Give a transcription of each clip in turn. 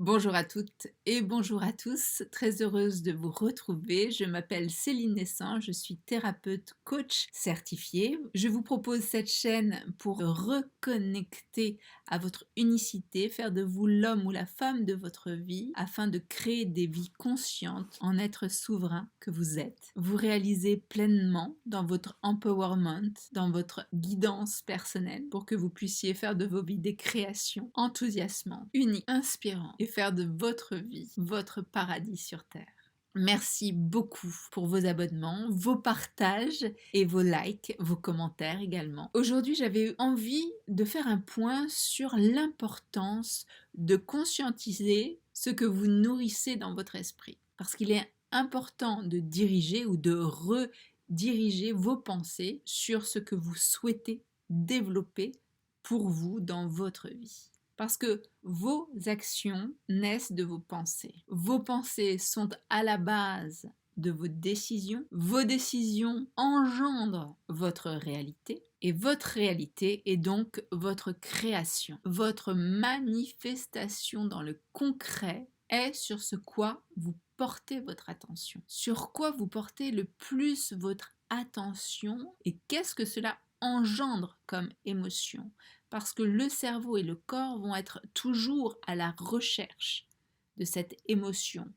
Bonjour à toutes et bonjour à tous, très heureuse de vous retrouver. Je m'appelle Céline Nessan, je suis thérapeute coach certifiée. Je vous propose cette chaîne pour reconnecter à votre unicité, faire de vous l'homme ou la femme de votre vie afin de créer des vies conscientes en être souverain que vous êtes. Vous réalisez pleinement dans votre empowerment, dans votre guidance personnelle pour que vous puissiez faire de vos vies des créations enthousiasmantes, uniques, inspirantes et faire de votre vie votre paradis sur Terre. Merci beaucoup pour vos abonnements, vos partages et vos likes, vos commentaires également. Aujourd'hui, j'avais envie de faire un point sur l'importance de conscientiser ce que vous nourrissez dans votre esprit. Parce qu'il est important de diriger ou de rediriger vos pensées sur ce que vous souhaitez développer pour vous dans votre vie. Parce que vos actions naissent de vos pensées. Vos pensées sont à la base de vos décisions engendrent votre réalité, et votre réalité est donc votre création. Votre manifestation dans le concret est sur ce quoi vous portez votre attention. Sur quoi vous portez le plus votre attention et qu'est-ce que cela engendre comme émotion, parce que le cerveau et le corps vont être toujours à la recherche de cette émotion,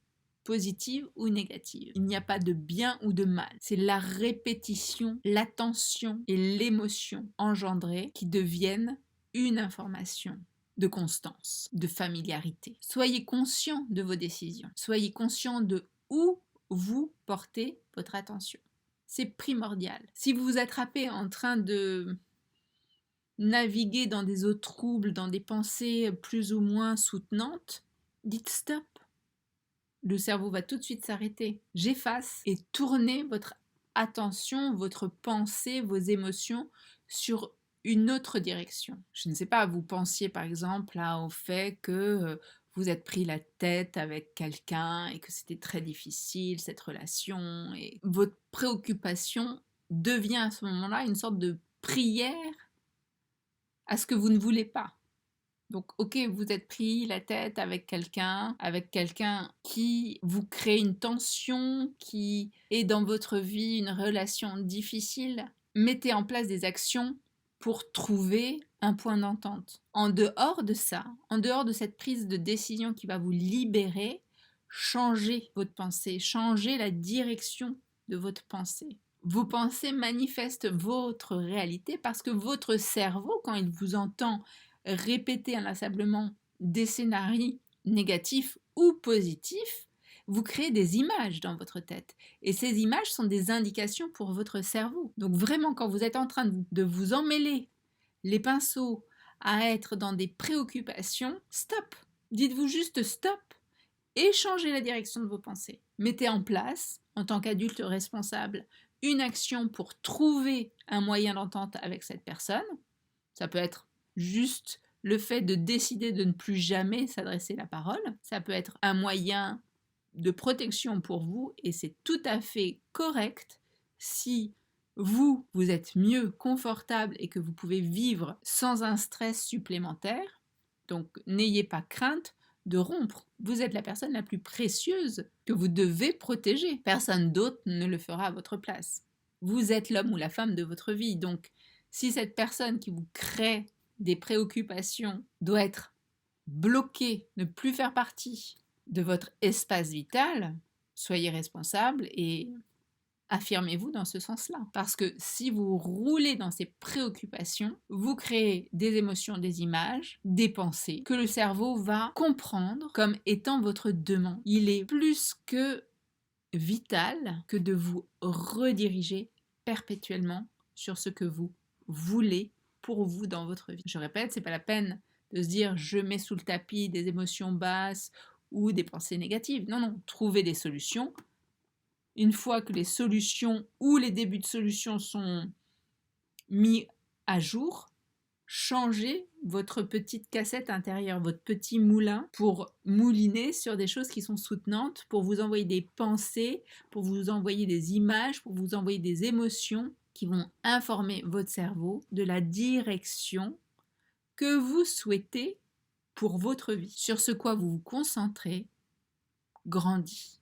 positive ou négative. Il n'y a pas de bien ou de mal, c'est la répétition, l'attention et l'émotion engendrée qui deviennent une information de constance, de familiarité. Soyez conscient de vos décisions, soyez conscient de où vous portez votre attention. C'est primordial. Si vous vous attrapez en train de naviguer dans des eaux troubles, dans des pensées plus ou moins soutenantes, dites stop. Le cerveau va tout de suite s'arrêter. J'efface et tournez votre attention, votre pensée, vos émotions sur une autre direction. Je ne sais pas, vous pensiez par exemple au fait que vous êtes pris la tête avec quelqu'un et que c'était très difficile cette relation, et votre préoccupation devient à ce moment-là une sorte de prière à ce que vous ne voulez pas. Donc, ok, vous êtes pris la tête avec quelqu'un qui vous crée une tension, qui est dans votre vie une relation difficile. Mettez en place des actions pour trouver un point d'entente. En dehors de ça, en dehors de cette prise de décision qui va vous libérer, changez votre pensée, changez la direction de votre pensée. Vos pensées manifestent votre réalité parce que votre cerveau, quand il vous entend répéter inlassablement des scénarios négatifs ou positifs, vous créez des images dans votre tête. Et ces images sont des indications pour votre cerveau. Donc vraiment, quand vous êtes en train de vous emmêler les pinceaux à être dans des préoccupations, stop. Dites-vous juste stop et changez la direction de vos pensées. Mettez en place, en tant qu'adulte responsable, une action pour trouver un moyen d'entente avec cette personne. Ça peut être juste le fait de décider de ne plus jamais s'adresser la parole. Ça peut être un moyen de protection pour vous et c'est tout à fait correct si vous êtes mieux confortable et que vous pouvez vivre sans un stress supplémentaire. Donc n'ayez pas crainte de rompre. Vous êtes la personne la plus précieuse que vous devez protéger. Personne d'autre ne le fera à votre place. Vous êtes l'homme ou la femme de votre vie. Donc si cette personne qui vous crée des préoccupations doit être bloquée, ne plus faire partie de votre espace vital, soyez responsable et affirmez-vous dans ce sens-là. Parce que si vous roulez dans ces préoccupations, vous créez des émotions, des images, des pensées que le cerveau va comprendre comme étant votre demande. Il est plus que vital que de vous rediriger perpétuellement sur ce que vous voulez pour vous dans votre vie. Je répète, c'est pas la peine de se dire je mets sous le tapis des émotions basses ou des pensées négatives. Non, non, trouvez des solutions. Une fois que les solutions ou les débuts de solutions sont mis à jour, changez votre petite cassette intérieure, votre petit moulin pour mouliner sur des choses qui sont soutenantes, pour vous envoyer des pensées, pour vous envoyer des images, pour vous envoyer des émotions qui vont informer votre cerveau de la direction que vous souhaitez pour votre vie. Sur ce quoi vous vous concentrez grandit.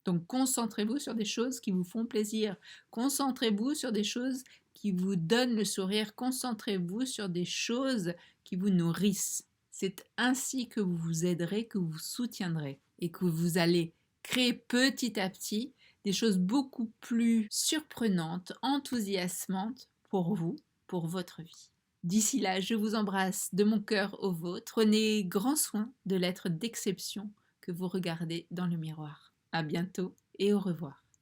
Donc concentrez-vous sur des choses qui vous font plaisir. Concentrez-vous sur des choses qui vous donnent le sourire. Concentrez-vous sur des choses qui vous nourrissent. C'est ainsi que vous vous aiderez, que vous vous soutiendrez et que vous allez créer petit à petit des choses beaucoup plus surprenantes, enthousiasmantes pour vous, pour votre vie. D'ici là, je vous embrasse de mon cœur au vôtre. Prenez grand soin de l'être d'exception que vous regardez dans le miroir. À bientôt et au revoir.